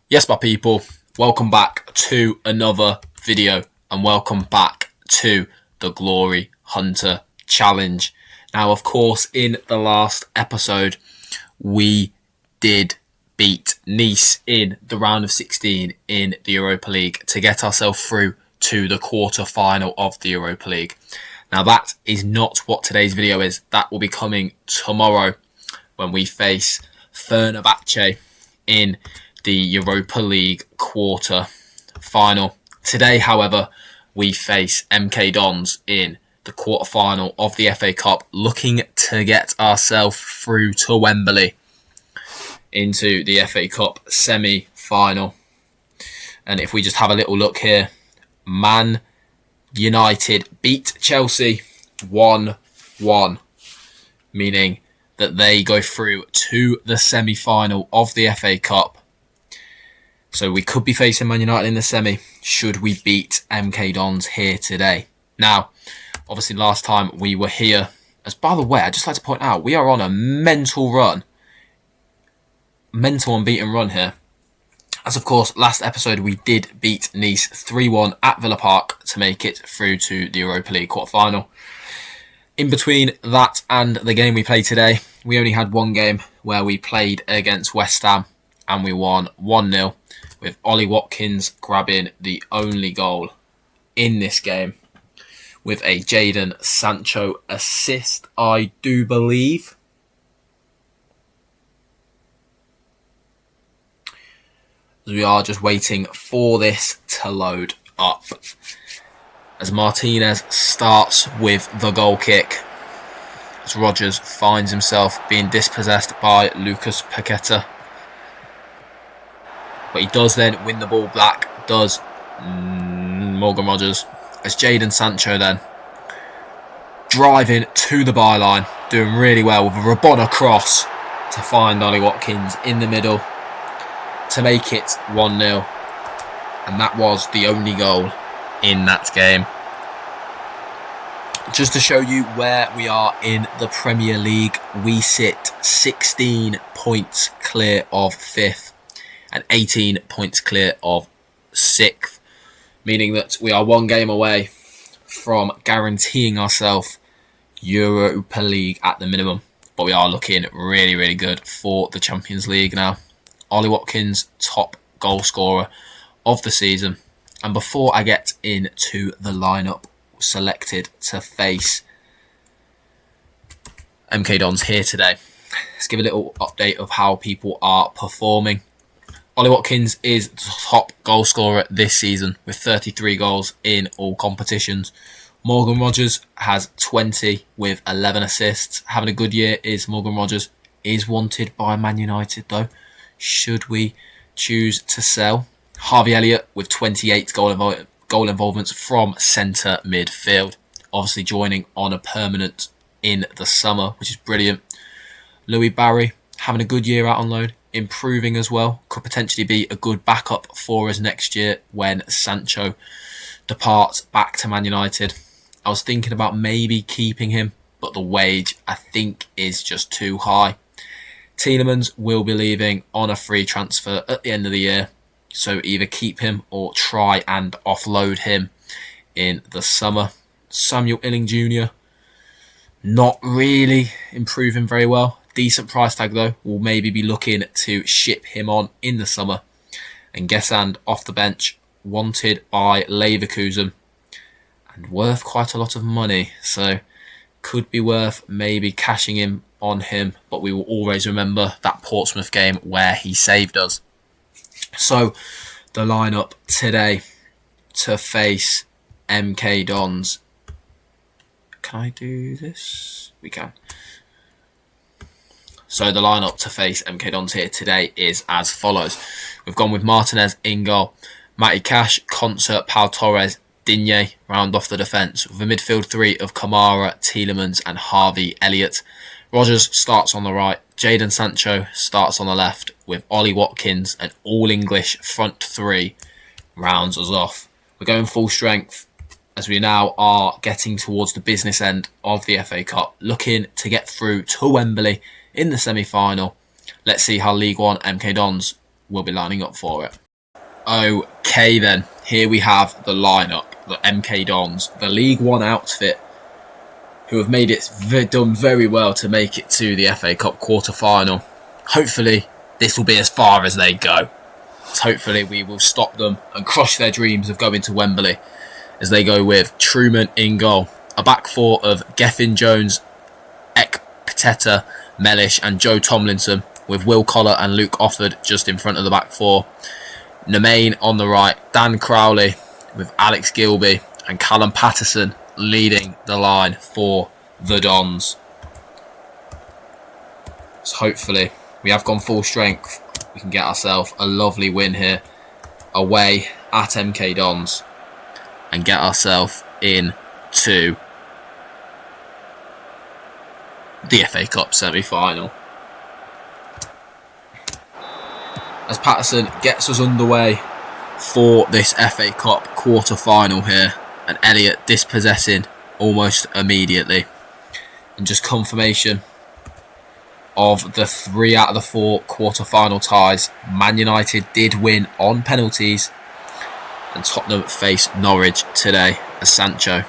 Yes, my people, welcome back to another video and welcome back to the Glory Hunter Challenge. Now, of course, in the last episode, we did beat Nice in the round of 16 in the Europa League to get ourselves through to the quarter-final of the Europa League. Now, that is not what today's video is. That will be coming tomorrow when we face Fenerbahce in the Europa League quarter final. Today, however, we face MK Dons in the quarter final of the FA Cup, looking to get ourselves through to Wembley into the FA Cup semi-final. And if we just have a little look here, Man United beat Chelsea 1-1, meaning that they go through to the semi-final of the FA Cup. So we could be facing Man United in the semi should we beat MK Dons here today. Now, obviously last time we were here, as by the way, I'd just like to point out, we are on a mental unbeaten run here. As of course, last episode we did beat Nice 3-1 at Villa Park to make it through to the Europa League quarter-final. In between that and the game we played today, we only had one game where we played against West Ham and we won 1-0. With Ollie Watkins grabbing the only goal in this game with a Jadon Sancho assist, I do believe. As we are just waiting for this to load up. As Martinez starts with the goal kick. As Rodgers finds himself being dispossessed by Lucas Paqueta. But he does then win the ball back, does Morgan Rodgers. As Jadon Sancho then driving to the byline, doing really well with a Rabona cross to find Ollie Watkins in the middle to make it 1-0. And that was the only goal in that game. Just to show you where we are in the Premier League, we sit 16 points clear of 5th. And 18 points clear of 6th, meaning that we are one game away from guaranteeing ourselves Europa League at the minimum. But we are looking really, really good for the Champions League now. Ollie Watkins, top goal scorer of the season. And before I get into the lineup selected to face MK Dons here today, let's give a little update of how people are performing. Ollie Watkins is the top goal scorer this season with 33 goals in all competitions. Morgan Rodgers has 20 with 11 assists. Having a good year is Morgan Rodgers. Is wanted by Man United though, should we choose to sell. Harvey Elliott with 28 goal involvements from centre midfield. Obviously joining on a permanent in the summer, which is brilliant. Louis Barry having a good year out on loan. Improving as well, could potentially be a good backup for us next year when Sancho departs back to Man United. I was thinking about maybe keeping him, but the wage I think is just too high. Tielemans will be leaving on a free transfer at the end of the year, so either keep him or try and offload him in the summer. Samuel Illing Jr. not really improving very well. Decent price tag though. We'll maybe be looking to ship him on in the summer. And Gesand off the bench, wanted by Leverkusen and worth quite a lot of money. So could be worth maybe cashing in on him. But we will always remember that Portsmouth game where he saved us. So the lineup today to face MK Dons. Can I do this? We can. So the lineup to face MK Dons here today is as follows. We've gone with Martinez in goal. Matty Cash, Concert, Pau Torres, Digne round off the defence. With a midfield three of Kamara, Tielemans and Harvey Elliott. Rodgers starts on the right. Jadon Sancho starts on the left. With Ollie Watkins, an all-English front three, rounds us off. We're going full strength as we now are getting towards the business end of the FA Cup. Looking to get through to Wembley in the semi-final. Let's see how League One MK Dons will be lining up for it. Okay then, here we have the lineup, the MK Dons, the League One outfit, who have done very well to make it to the FA Cup quarter-final. Hopefully, this will be as far as they go. So hopefully, we will stop them and crush their dreams of going to Wembley, as they go with Truman in goal. A back four of Gethin Jones, Ekpiteta, Mellish and Joe Tomlinson, with Will Collar and Luke Offord just in front of the back four. Nemain on the right, Dan Crowley with Alex Gilby and Callum Patterson leading the line for the Dons. So hopefully, we have gone full strength. We can get ourselves a lovely win here away at MK Dons and get ourselves into the FA Cup semi-final. As Patterson gets us underway for this FA Cup quarter-final here, and Elliott dispossessing almost immediately. And just confirmation of the 3 out of the 4 quarter-final ties. Man United did win on penalties, and Tottenham face Norwich today as Sancho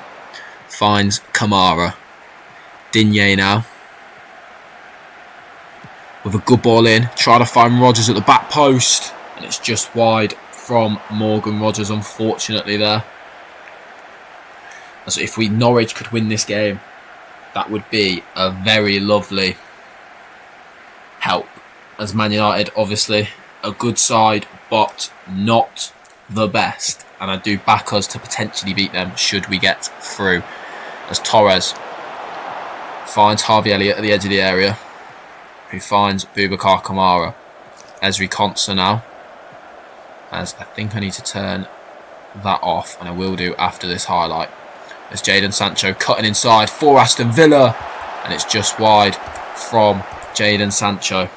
finds Kamara. Digne now with a good ball in, trying to find Rodgers at the back post, and it's just wide from Morgan Rodgers, unfortunately there. And so if Norwich could win this game, that would be a very lovely help, as Man United obviously a good side but not the best, and I do back us to potentially beat them should we get through. As Torres finds Harvey Elliott at the edge of the area, who finds Boubacar Kamara. Ezri Konsa now, as I think I need to turn that off, and I will do after this highlight. As Jadon Sancho cutting inside for Aston Villa, and it's just wide from Jadon Sancho,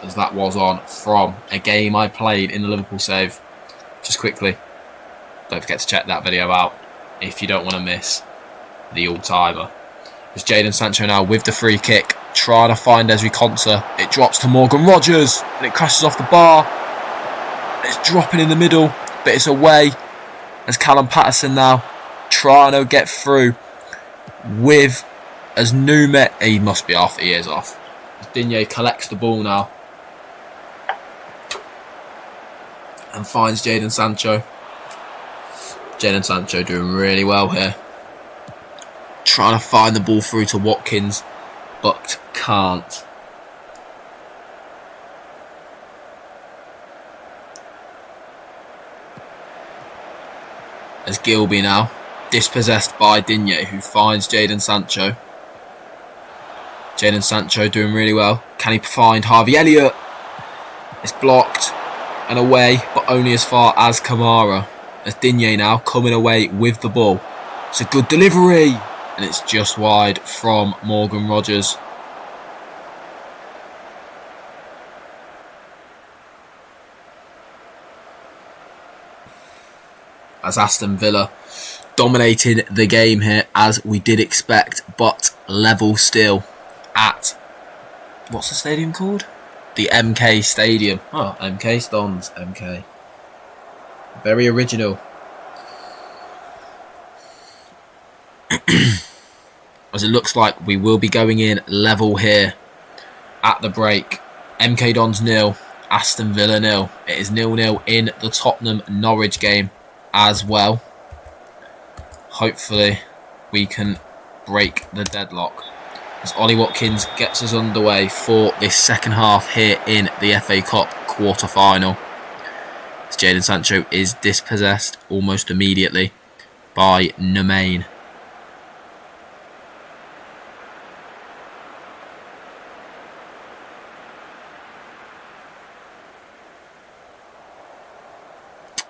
as that was on from a game I played in the Liverpool save. Just quickly, don't forget to check that video out if you don't want to miss the all-timer. As Jadon Sancho now with the free kick, trying to find Ezri Konsa. It drops to Morgan Rodgers, and it crashes off the bar. It's dropping in the middle, but it's away. As Callum Patterson now trying to get through with as Numet. He must be off. He is off. As Digne collects the ball now and finds Jadon Sancho. Jadon Sancho doing really well here, trying to find the ball through to Watkins, but can't. As Gilby now dispossessed by Digne, who finds Jadon Sancho. Jadon Sancho doing really well. Can he find Harvey Elliott? It's blocked and away, but only as far as Kamara. As Digne now coming away with the ball. It's a good delivery, and it's just wide from Morgan Rodgers. As Aston Villa dominating the game here, as we did expect, but level still at, what's the stadium called? The MK Stadium. Oh, MK Stones, MK. Very original. As it looks like we will be going in level here at the break. MK Dons 0, Aston Villa 0. It is 0-0 in the Tottenham Norwich game as well. Hopefully we can break the deadlock, as Ollie Watkins gets us underway for this second half here in the FA Cup quarter-final. As Jadon Sancho is dispossessed almost immediately by Nemain.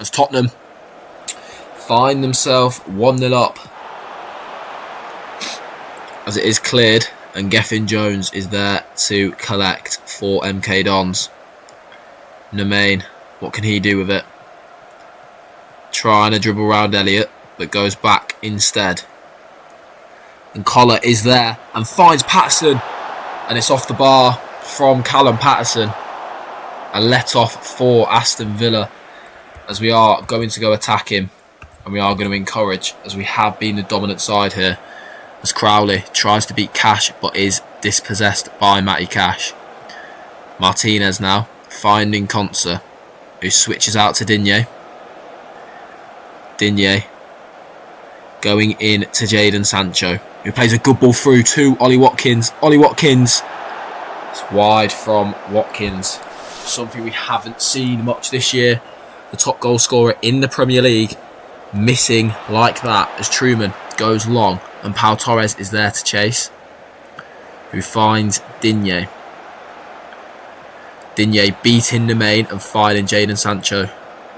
As Tottenham find themselves 1-0 up, as it is cleared, and Gethin Jones is there to collect for MK Dons. Nemain, what can he do with it? Trying to dribble around Elliott, but goes back instead. And Collar is there and finds Patterson, and it's off the bar from Callum Patterson. A let off for Aston Villa, as we are going to go attack him, and we are going to encourage, as we have been the dominant side here, as Crowley tries to beat Cash but is dispossessed by Matty Cash. Martinez now finding Konsa, who switches out to Digne. Digne going in to Jadon Sancho, who plays a good ball through to Ollie Watkins. Ollie Watkins. It's wide from Watkins. Something we haven't seen much this year. The top goal scorer in the Premier League missing like that as Truman goes long and Pau Torres is there to chase, who finds Digne. Digne beating the main and finding Jadon Sancho.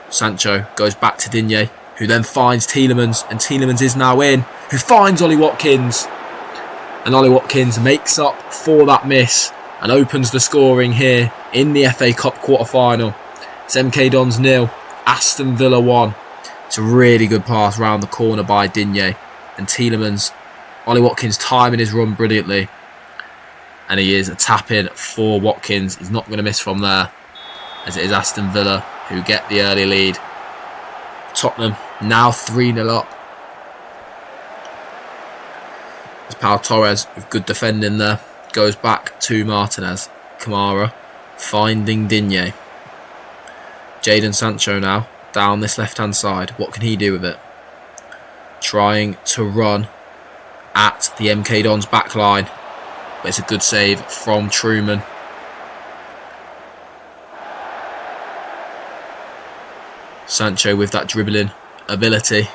Sancho goes back to Digne, who then finds Tielemans, and Tielemans is now in, who finds Ollie Watkins. And Ollie Watkins makes up for that miss and opens the scoring here in the FA Cup quarter-final. It's MK Dons 0, Aston Villa 1. It's a really good pass round the corner by Digne. And Tielemans, Ollie Watkins timing his run brilliantly. And he is a tap-in for Watkins. He's not going to miss from there, as it is Aston Villa who get the early lead. Tottenham now 3-0 up. As Pau Torres, with good defending there, goes back to Martinez. Kamara finding Digne. Jadon Sancho now down this left-hand side. What can he do with it? Trying to run at the MK Dons back line. But it's a good save from Truman. Sancho with that dribbling ability.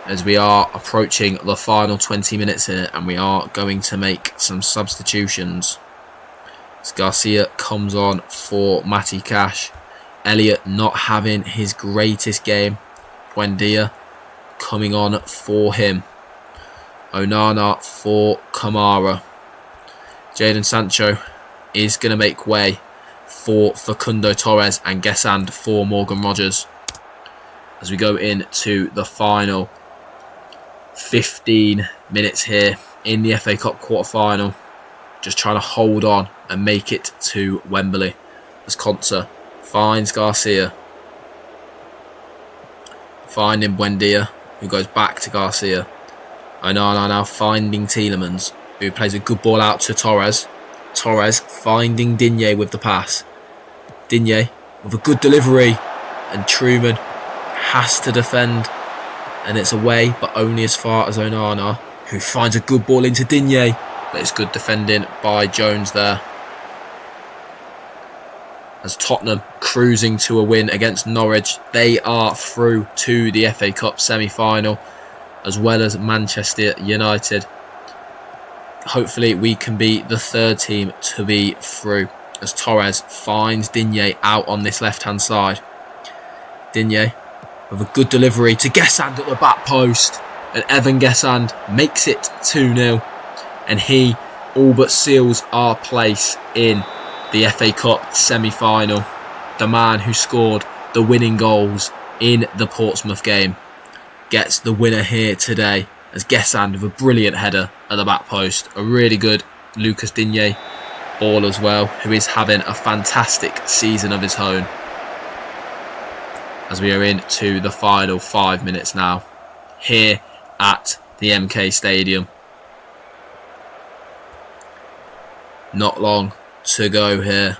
As we are approaching the final 20 minutes here, and we are going to make some substitutions. As Garcia comes on for Matty Cash. Elliott not having his greatest game. Buendia coming on for him. Onana for Kamara. Jadon Sancho is going to make way for Facundo Torres, and Gesand for Morgan Rogers. As we go into the final 15 minutes here in the FA Cup quarter-final. Just trying to hold on and make it to Wembley. As Konsa finds Garcia. Finding Buendia, who goes back to Garcia. Onana now finding Tielemans, who plays a good ball out to Torres. Torres finding Digne with the pass. Digne with a good delivery, and Truman has to defend, and it's away, but only as far as Onana, who finds a good ball into Digne, but it's good defending by Jones there. As Tottenham cruising to a win against Norwich, they are through to the FA Cup semi-final, as well as Manchester United. Hopefully we can be the third team to be through, as Torres finds Digne out on this left-hand side. Digne with a good delivery to Gesand at the back post, and Evan Gesand makes it 2-0, and he all but seals our place in the FA Cup semi-final. The man who scored the winning goals in the Portsmouth game gets the winner here today, as Gesand with a brilliant header at the back post. A really good Lucas Digne ball as well, who is having a fantastic season of his own. As we are into the final 5 minutes now, here at the MK Stadium. Not long to go here.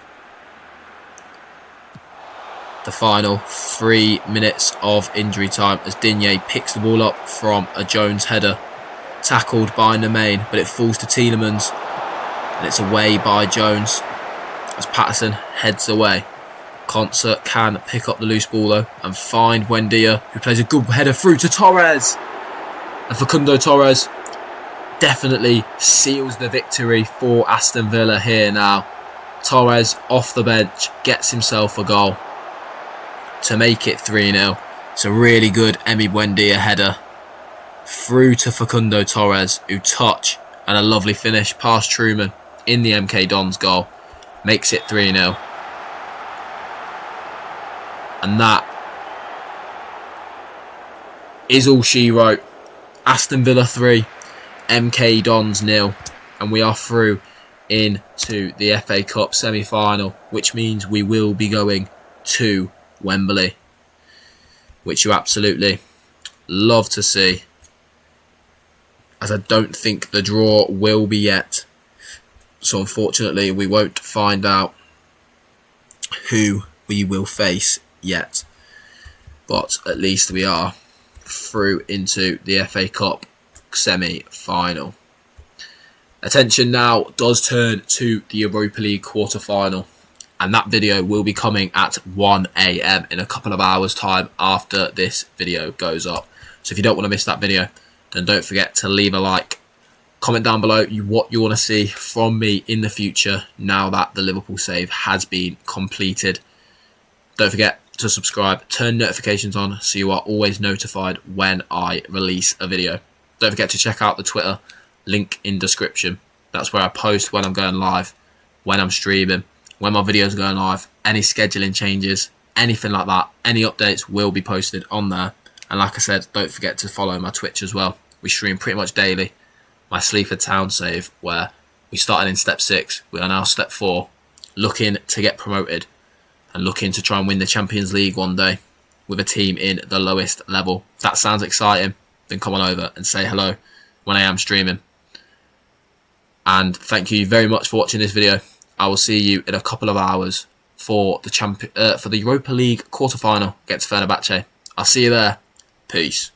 The final 3 minutes of injury time, as Digne picks the ball up from a Jones header, tackled by Nemain, but it falls to Tielemans, and it's away by Jones as Patterson heads away. Konsa can pick up the loose ball though and find Buendia, who plays a good header through to Torres, and Facundo Torres definitely seals the victory for Aston Villa here now. Torres off the bench gets himself a goal to make it 3-0. It's a really good Emi Buendia header through to Facundo Torres, who touch, and a lovely finish past Truman in the MK Dons goal. Makes it 3-0. And that is all she wrote. Aston Villa 3, MK Dons 0. And we are through into the FA Cup semi-final, which means we will be going to Wembley, which you absolutely love to see, as I don't think the draw will be yet. So unfortunately, we won't find out who we will face yet. But at least we are through into the FA Cup semi-final. Attention now does turn to the Europa League quarter-final. And that video will be coming at 1 AM in a couple of hours' time after this video goes up. So if you don't want to miss that video, then don't forget to leave a like. Comment down below what you want to see from me in the future now that the Liverpool save has been completed. Don't forget to subscribe, turn notifications on so you are always notified when I release a video. Don't forget to check out the Twitter, link in description. That's where I post when I'm going live, when I'm streaming, when my videos are going live, any scheduling changes, anything like that, any updates will be posted on there. And like I said, don't forget to follow my Twitch as well. We stream pretty much daily. My Sleaford Town save, where we started in step 6, we are now step 4, looking to get promoted and looking to try and win the Champions League one day with a team in the lowest level. If that sounds exciting, then come on over and say hello when I am streaming. And thank you very much for watching this video. I will see you in a couple of hours for the Europa League quarter-final against Fenerbahce. I'll see you there. Peace.